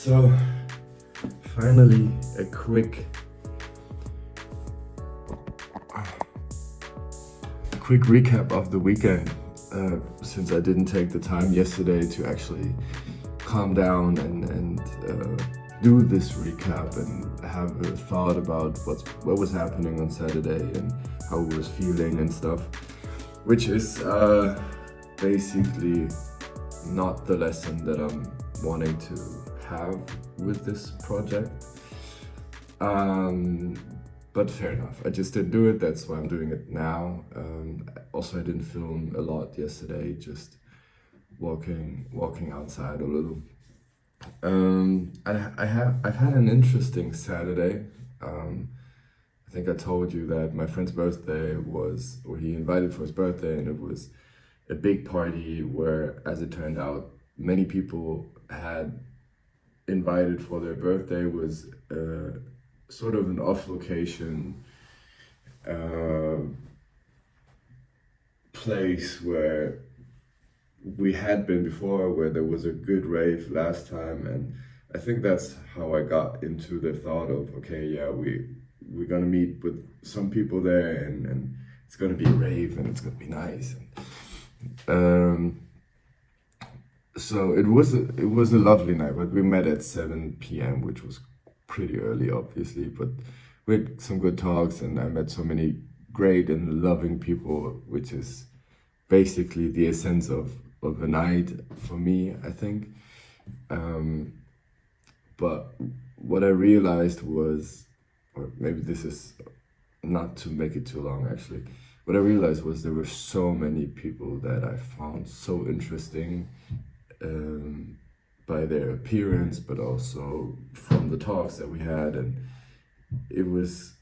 So, finally, a quick recap of the weekend. Since I didn't take the time yesterday to actually calm down and do this recap and have a thought about what was happening on Saturday and how I was feeling and stuff, which is basically not the lesson that I'm wanting to have with this project. But fair enough. I just didn't do it. That's why I'm doing it now. Also, I didn't film a lot yesterday. Just walking outside a little. I've had an interesting Saturday. I think I told you that my friend's birthday was, or he invited for his birthday, and it was a big party where, as it turned out, many people had invited for their birthday. It was sort of an off location place where we had been before, where there was a good rave last time, and I think that's how I got into the thought of, okay, yeah, we're gonna meet with some people there, and it's gonna be a rave and it's gonna be nice. So it was a lovely night, but we met at 7 p.m., which was pretty early, obviously, but we had some good talks, and I met so many great and loving people, which is basically the essence of a night for me, I think. But what I realized was, or maybe this is not to make it too long actually, what I realized was there were so many people that I found so interesting, by their appearance, but also from the talks that we had, and it was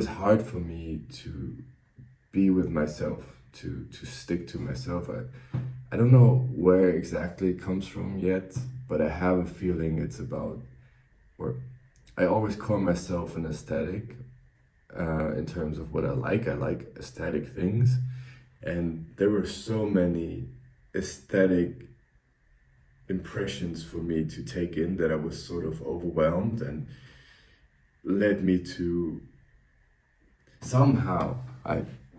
hard for me to be with myself, to stick to myself. I don't know where exactly it comes from yet, but I have a feeling it's about, or I always call myself an aesthetic, in terms of what I like. I like aesthetic things, and there were so many aesthetic impressions for me to take in that I was sort of overwhelmed, and led me to somehow,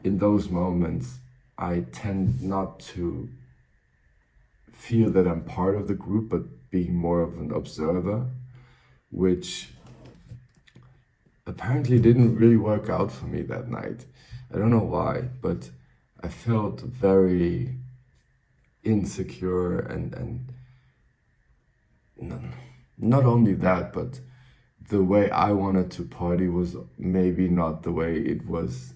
in those moments, I tend not to feel that I'm part of the group, but being more of an observer, which apparently didn't really work out for me that night. I don't know why, but I felt very insecure, and not only that, but the way I wanted to party was maybe not the way it was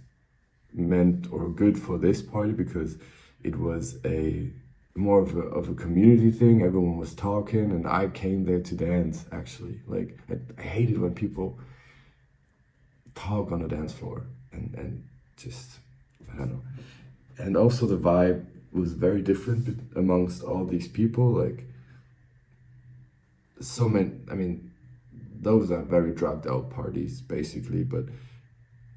meant or good for this party, because it was a more of a community thing. Everyone was talking, and I came there to dance actually. Like, I hate it when people talk on the dance floor, and just, I don't know. And also the vibe was very different amongst all these people. Like, so many, I mean, those are very drugged out parties basically, but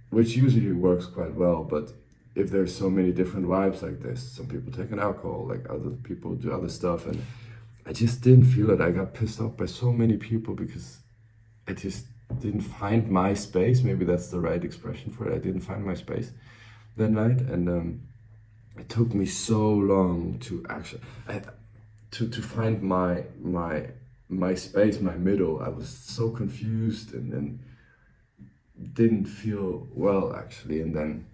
which usually works quite well. But if there's so many different vibes like this, some people taking alcohol, like other people do other stuff, and I just didn't feel it. I got pissed off by so many people because I just didn't find my space. Maybe that's the right expression for it. I didn't find my space that night, and it took me so long to actually to find my space, my middle. I was so confused, and didn't feel well actually. And then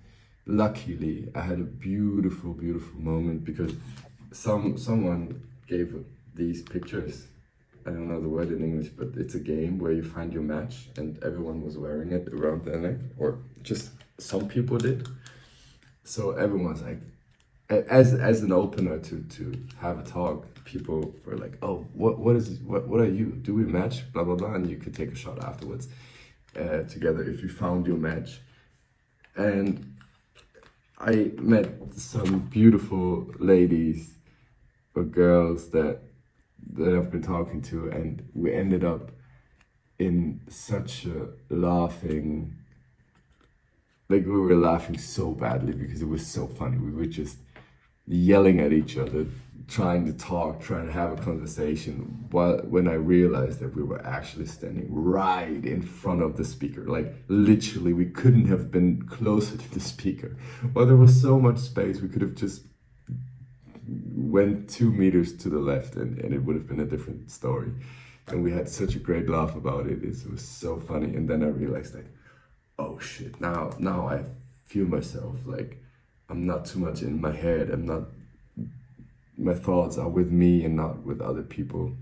luckily I had a beautiful moment, because someone gave these pictures. I don't know the word in English, but it's a game where you find your match, and everyone was wearing it around their neck, or just some people did. So everyone's like, as an opener to have a talk, people were like, oh, what are you? Do we match? Blah blah blah, and you could take a shot afterwards, together if you found your match. And I met some beautiful ladies or girls that I've been talking to, and we ended up in such a laughing, like we were laughing so badly because it was so funny. We were just yelling at each other, trying to talk, trying to have a conversation. While when I realized that we were actually standing right in front of the speaker, like literally, we couldn't have been closer to the speaker. Well, there was so much space, we could have just went 2 meters to the left, and it would have been a different story. And we had such a great laugh about it. It was so funny. And then I realized, like, oh shit, now I feel myself like I'm not too much in my head. I'm not, my thoughts are with me and not with other people.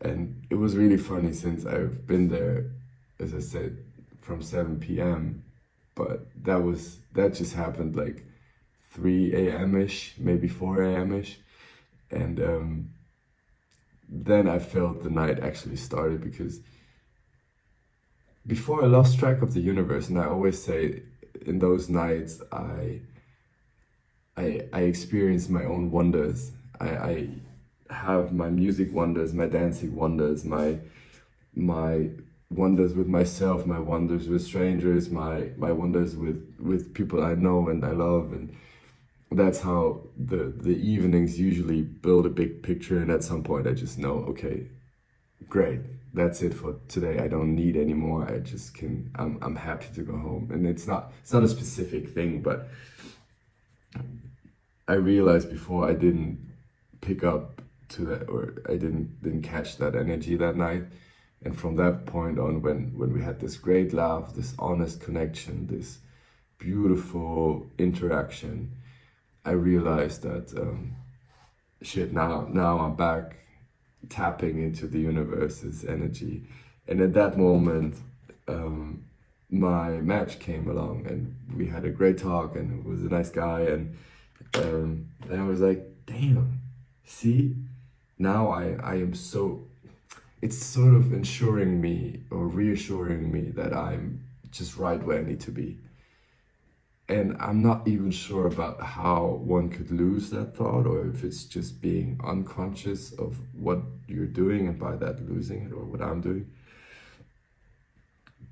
And it was really funny since I've been there, as I said, from 7 p.m. But that just happened like 3 a.m. ish, maybe 4 a.m. ish. And then I felt the night actually started, because before I lost track of the universe, and I always say in those nights I experience my own wonders. I have my music wonders, my dancing wonders, my wonders with myself, my wonders with strangers, my wonders with people I know and I love. And that's how the evenings usually build a big picture. And at some point I just know, okay, great, that's it for today. I don't need any more. I just can, I'm happy to go home. And it's not a specific thing, but I realized before I didn't pick up to that, or I didn't catch that energy that night. And from that point on, when we had this great laugh, this honest connection, this beautiful interaction, I realized that shit, now I'm back tapping into the universe's energy. And at that moment, my match came along, and we had a great talk, and it was a nice guy. And I was like, damn, see, now I am so, it's sort of ensuring me or reassuring me that I'm just right where I need to be. And I'm not even sure about how one could lose that thought, or if it's just being unconscious of what you're doing and by that losing it, or what I'm doing.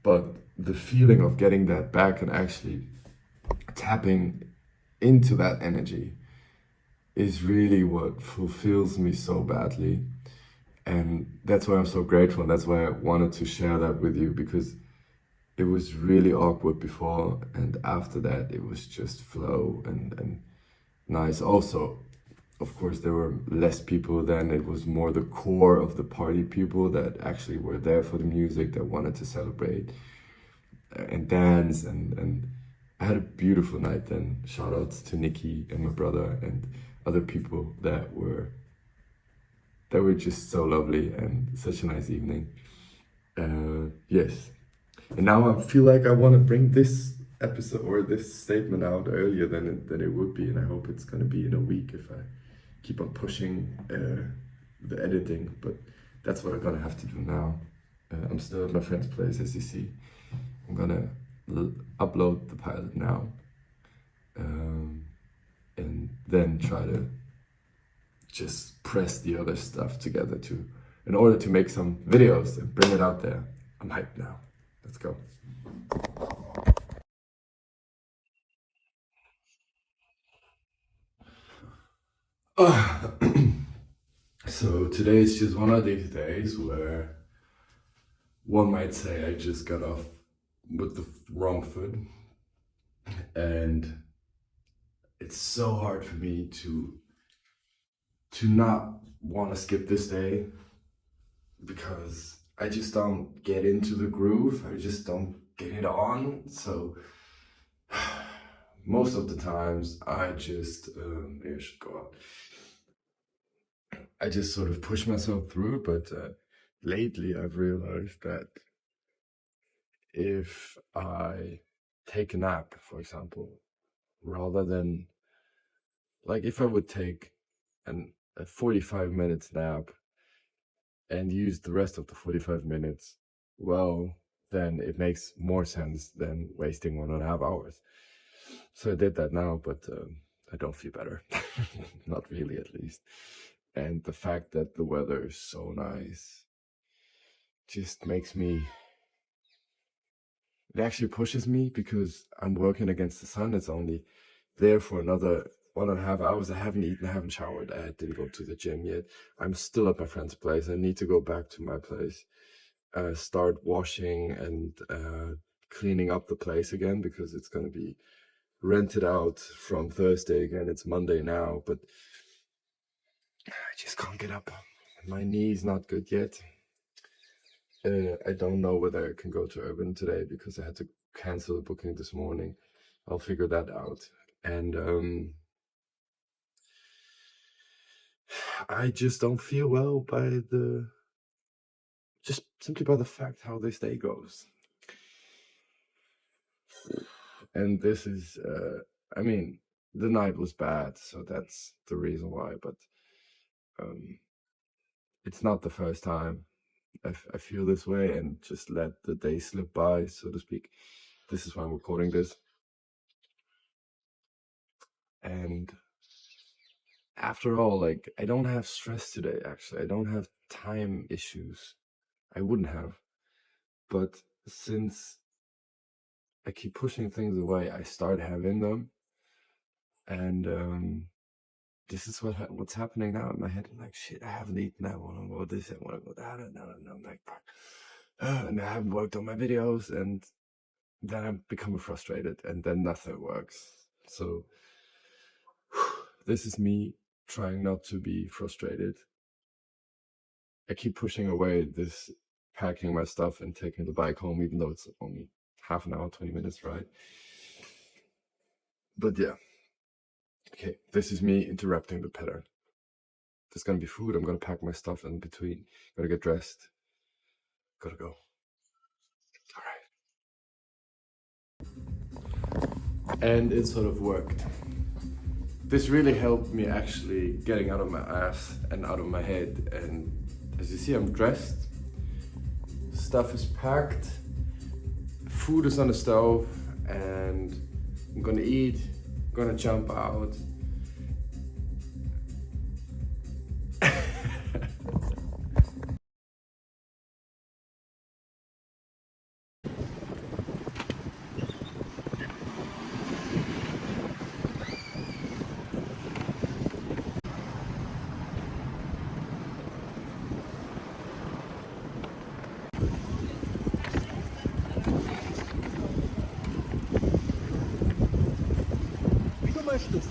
But the feeling of getting that back and actually tapping into that energy is really what fulfills me so badly. And that's why I'm so grateful. And that's why I wanted to share that with you, because it was really awkward before, and after that it was just flow and nice. Also, of course, there were less people then. It was more the core of the party people that actually were there for the music, that wanted to celebrate and dance. And I had a beautiful night then. Shout outs to Nikki and my brother and other people that were just so lovely, and such a nice evening. Yes. And now I feel like I want to bring this episode or this statement out earlier than it would be. And I hope it's going to be in a week if I keep on pushing the editing. But that's what I'm going to have to do now. I'm still at my friend's place, as you see. I'm going to upload the pilot now. And then try to just press the other stuff together in order to make some videos and bring it out there. I'm hyped now. Let's go. So today is just one of these days where one might say I just got off with the wrong foot, and it's so hard for me to not want to skip this day, because I just don't get into the groove. I just don't get it on. So most of the times I just maybe I should go out. I just sort of push myself through. But lately I've realized that if I take a nap, for example, rather than, like, if I would take a 45 minutes nap and use the rest of the 45 minutes, well, then it makes more sense than wasting 1.5 hours. So I did that now, but I don't feel better. Not really, at least. And the fact that the weather is so nice just makes me, it actually pushes me, because I'm working against the sun. It's only there for another 1.5 hours. I haven't eaten, I haven't showered, I didn't go to the gym yet. I'm still at my friend's place. I need to go back to my place, start washing and cleaning up the place again, because it's going to be rented out from Thursday again. It's Monday now, but I just can't get up. My knee's not good yet. I don't know whether I can go to Urban today because I had to cancel the booking this morning. I'll figure that out. And I just don't feel well just simply by the fact how this day goes. And this is, I mean, the night was bad, so that's the reason why, but it's not the first time I feel this way and just let the day slip by, so to speak. This is why I'm recording this. And after all, like, I don't have stress today, actually. I don't have time issues. I wouldn't have. But since I keep pushing things away, I start having them. And this is what's happening now in my head. I'm like, shit, I haven't eaten, I want to go this, I want to go that, and I'm like, fuck. And I haven't worked on my videos, and then I'm becoming frustrated, and then nothing works. So this is me trying not to be frustrated. I keep pushing away this packing my stuff and taking the bike home, even though it's only half an hour, 20 minutes ride. But yeah. Okay, this is me interrupting the pattern. There's gonna be food, I'm gonna pack my stuff in between, gotta get dressed, gotta go. Alright. And it sort of worked. This really helped me actually getting out of my ass and out of my head. And as you see, I'm dressed, stuff is packed, food is on the stove, and I'm gonna eat, gonna jump out. Wie du möchtest.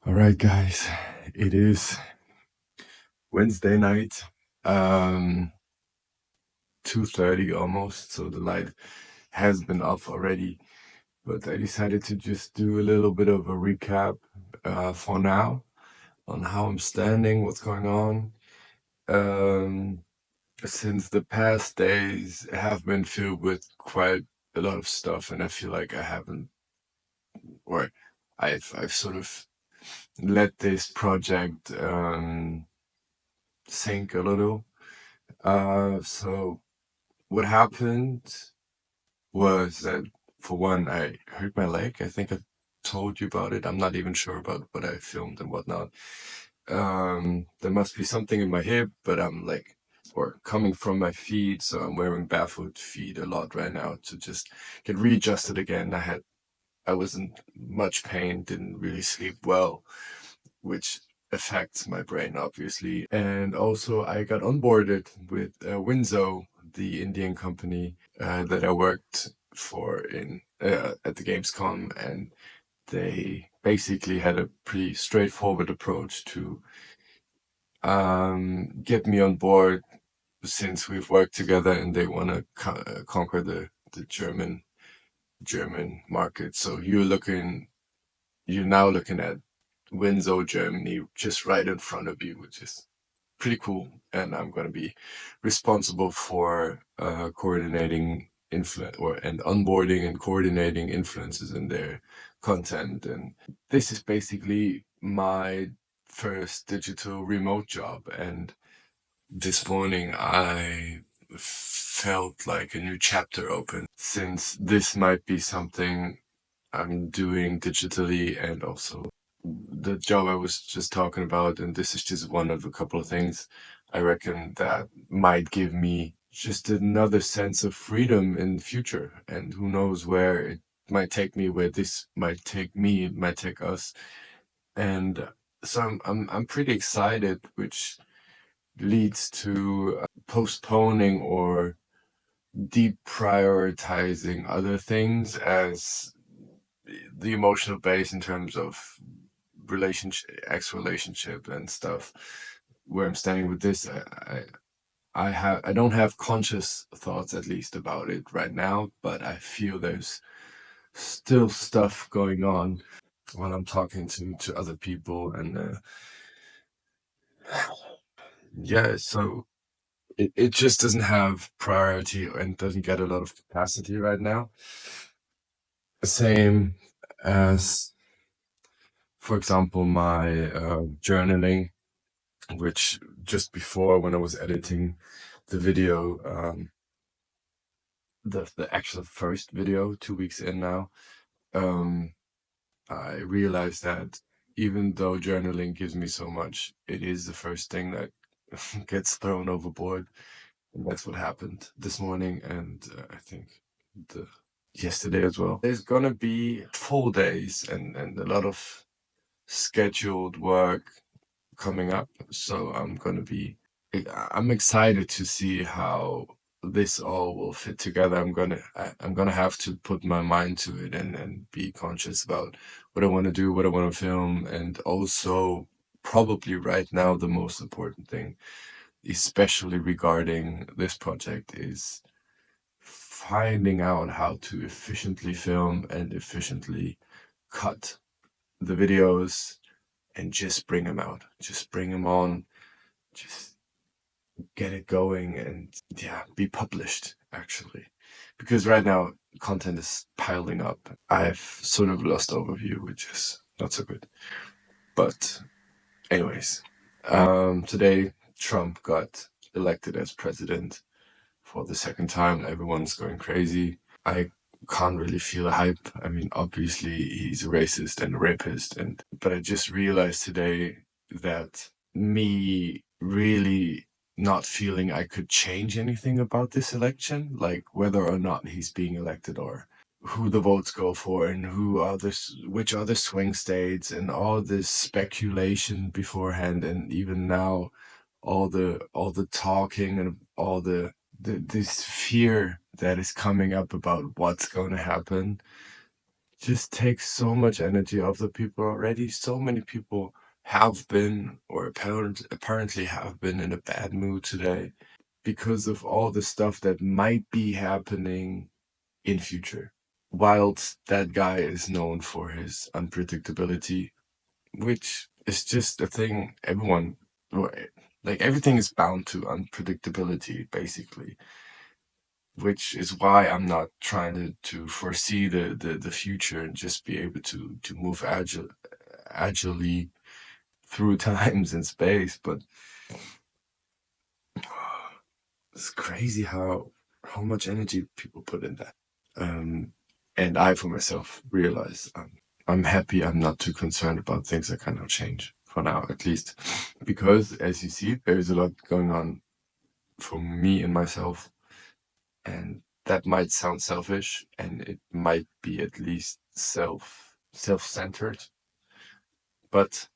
All right, guys, it is Wednesday night, 2:30 almost, so the light has been off already, but I decided to just do a little bit of a recap for now on how I'm standing, what's going on. Since the past days have been filled with quite a lot of stuff, and I feel like I haven't, or I've sort of let this project sink a little. So what happened was that, for one, I hurt my leg. I think I told you about it. I'm not even sure about what I filmed and whatnot. There must be something in my hip, but I'm like, or coming from my feet, so I'm wearing barefoot feet a lot right now to just get readjusted again. I was in much pain, didn't really sleep well, which affects my brain, obviously. And also, I got onboarded with Winzo, the Indian company that I worked for in at the Gamescom, and they basically had a pretty straightforward approach to get me on board, since we've worked together and they want to conquer the German market. So you're now looking at Windsor, Germany, just right in front of you, which is pretty cool. And I'm going to be responsible for coordinating and onboarding and coordinating influencers in their content. And this is basically my first digital remote job. And this morning I felt like a new chapter open, since this might be something I'm doing digitally, and also the job I was just talking about, and this is just one of a couple of things I reckon that might give me just another sense of freedom in the future. And who knows where it might take me, where this might take me, it might take us. And so I'm pretty excited, which leads to postponing or deprioritizing other things, as the emotional base in terms of relationship and stuff, where I'm standing with this. I don't have conscious thoughts, at least, about it right now, but I feel there's still stuff going on when I'm talking to other people. And yeah, so it just doesn't have priority and doesn't get a lot of capacity right now. Same as, for example, my journaling, which just before, when I was editing the video, the actual first video, 2 weeks in now, I realized that even though journaling gives me so much, it is the first thing that gets thrown overboard. And that's what happened this morning, and I think yesterday as well. There's gonna be full days and a lot of scheduled work coming up, so I'm excited to see how this all will fit together. I'm gonna have to put my mind to it and be conscious about what I want to do, what I want to film, and also, probably right now, the most important thing, especially regarding this project, is finding out how to efficiently film and efficiently cut the videos and just bring them out, just bring them on, just get it going, and yeah, be published, actually. Because right now, content is piling up. I've sort of lost overview, which is not so good. But anyways, today Trump got elected as president for the second time. Everyone's going crazy. I can't really feel a hype. I mean, obviously he's a racist and a rapist, but I just realized today that me really not feeling I could change anything about this election, like whether or not he's being elected, or who the votes go for, and which are the swing states, and all this speculation beforehand, and even now all the talking, and all this fear that is coming up about what's going to happen, just takes so much energy off the people already. So many people have been, or apparently have been, in a bad mood today because of all the stuff that might be happening in future. Whilst that guy is known for his unpredictability, which is just a thing everyone, like everything is bound to unpredictability, basically. Which is why I'm not trying to foresee the future and just be able to move agilely through times and space. But it's crazy how much energy people put in that. And I, for myself, realize I'm happy I'm not too concerned about things I cannot change, for now at least. Because, as you see, there's a lot going on for me and myself. And that might sound selfish, and it might be at least self-centered. But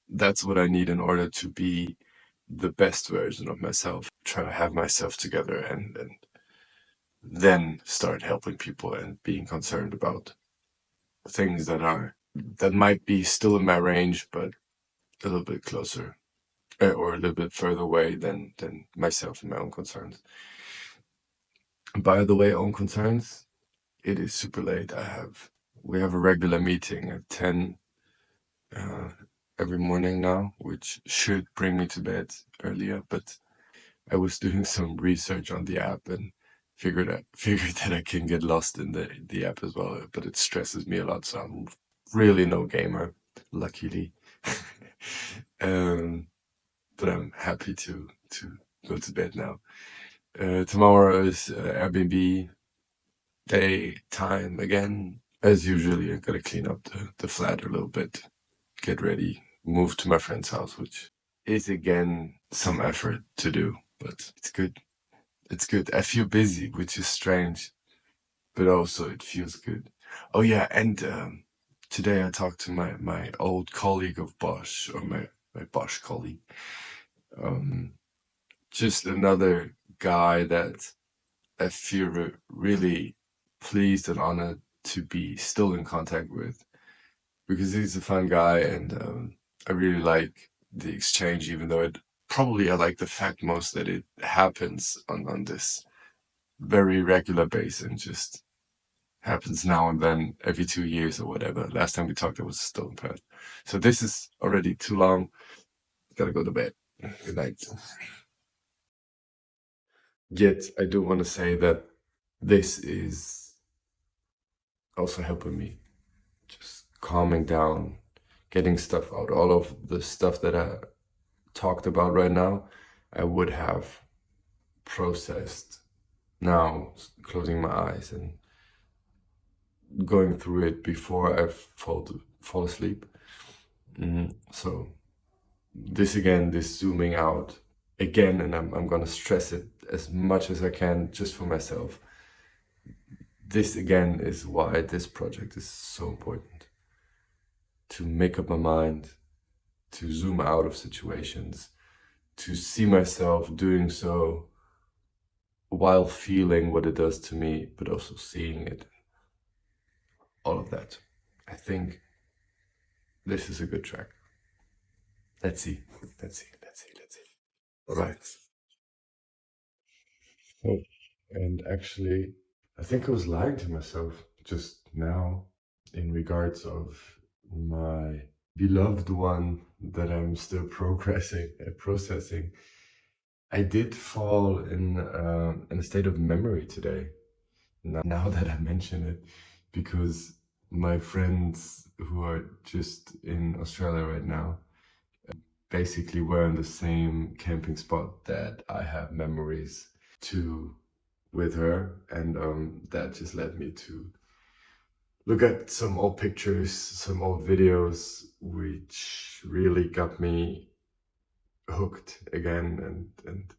that's what I need in order to be the best version of myself. Try to have myself together and then start helping people and being concerned about things that might be still in my range, but a little bit closer or a little bit further away than myself and my own concerns. By the way, own concerns, it is super late. We have a regular meeting at 10 every morning now, which should bring me to bed earlier, but I was doing some research on the app and figured that I can get lost in the app as well, but it stresses me a lot, so I'm really no gamer, luckily. But I'm happy to go to bed now. Tomorrow is Airbnb day time again. As usually, I gotta clean up the flat a little bit, get ready, move to my friend's house, which is again some effort to do, but it's good. It's good. I feel busy, which is strange, but also it feels good. Oh yeah, and today I talked to my old colleague of Bosch, or my Bosch colleague. Just another guy that I feel really pleased and honored to be still in contact with, because he's a fun guy, and I really like the exchange, even though I like the fact most that it happens on this very regular basis and just happens now and then every 2 years or whatever. Last time we talked, it was still in Perth. So this is already too long. Gotta go to bed. Good night. Yet I do want to say that this is also helping me, just calming down, getting stuff out. All of the stuff that I talked about right now, I would have processed now, closing my eyes and going through it before I fall asleep. So this again, this zooming out again, and I'm gonna stress it as much as I can just for myself. This again is why this project is so important. To make up my mind, to zoom out of situations, to see myself doing so while feeling what it does to me, but also seeing it. All of that. I think this is a good track. Let's see. All right. Oh, and actually, I think I was lying to myself just now in regards of my beloved one that I'm still processing. I did fall in a state of memory today. Now that I mention it, because my friends who are just in Australia right now basically were in the same camping spot that I have memories to with her, and that just led me to look at some old pictures, some old videos, which really got me hooked again and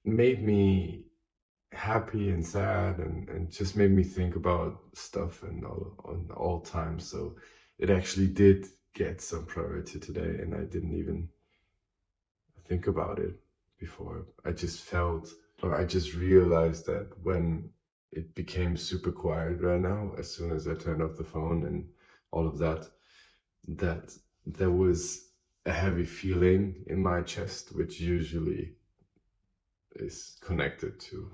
made me happy and sad, and just made me think about stuff and on all times. So it actually did get some priority today, and I didn't even think about it before. I just felt, or I just realized that when it became super quiet right now as soon as I turned off the phone and all of that, that there was a heavy feeling in my chest, which usually is connected to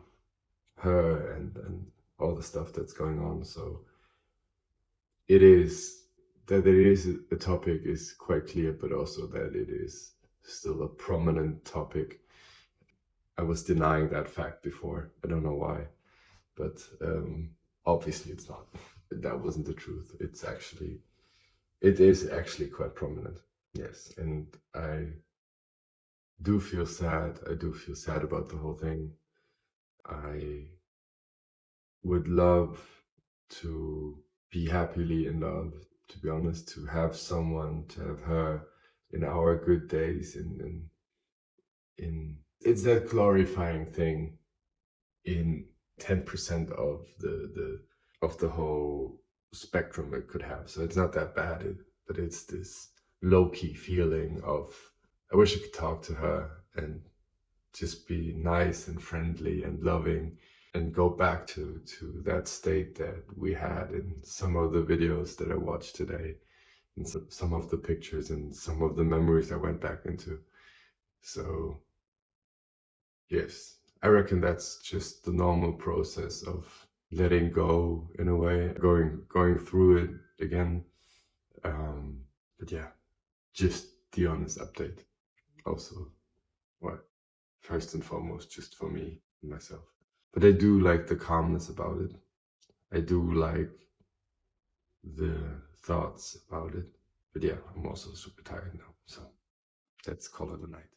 her and all the stuff that's going on. So it is that it is a topic is quite clear, but also that it is still a prominent topic. I was denying that fact before. I don't know why, but obviously it's not. That wasn't the truth. It is actually quite prominent. Yes, and I do feel sad. I do feel sad about the whole thing. I would love to be happily in love, to be honest, to have someone, to have her in our good days, in it's that glorifying thing in 10% of the whole spectrum it could have. So it's not that bad, but it's this low-key feeling of I wish I could talk to her and just be nice and friendly and loving and go back to that state that we had in some of the videos that I watched today and some of the pictures and some of the memories I went back into. So yes, I reckon that's just the normal process of letting go in a way, going through it again. But yeah, just the honest update. Also, what first and foremost, just for me and myself. But I do like the calmness about it. I do like the thoughts about it. But yeah, I'm also super tired now. So let's call it a night.